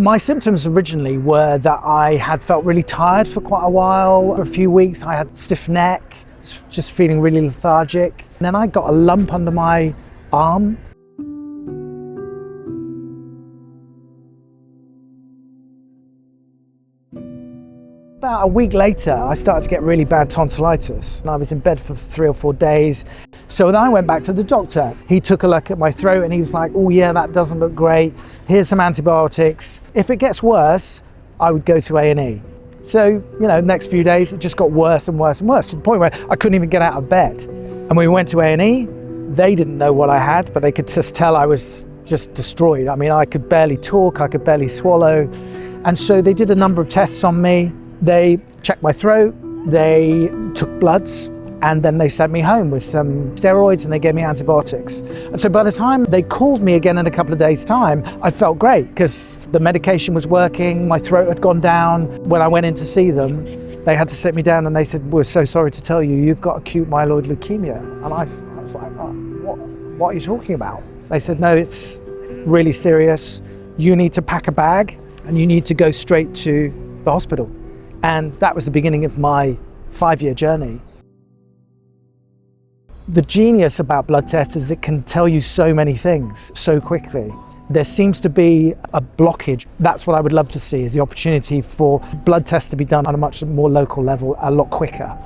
My symptoms originally were that I had felt really tired for quite a while. For a few weeks I had stiff neck, just feeling really lethargic. And then I got a lump under my arm. About a week later, I started to get really bad tonsillitis, and I was in bed for 3 or 4 days. So then I went back to the doctor. He took a look at my throat and he was like, oh yeah, that doesn't look great. Here's some antibiotics. If it gets worse, I would go to A&E. So, next few days, it just got worse and worse and worse, to the point where I couldn't even get out of bed. And we went to A&E. They didn't know what I had, but they could just tell I was just destroyed. I mean, I could barely talk, I could barely swallow. And so they did a number of tests on me. They checked my throat, they took bloods, and then they sent me home with some steroids and they gave me antibiotics. And so by the time they called me again in a couple of days' time, I felt great because the medication was working, my throat had gone down. When I went in to see them, they had to sit me down and they said, we're so sorry to tell you, you've got acute myeloid leukemia. And I was like, oh, what are you talking about? They said, no, it's really serious. You need to pack a bag and you need to go straight to the hospital. And that was the beginning of my 5-year journey. The genius about blood tests is it can tell you so many things so quickly. There seems to be a blockage. That's what I would love to see, is the opportunity for blood tests to be done on a much more local level, a lot quicker.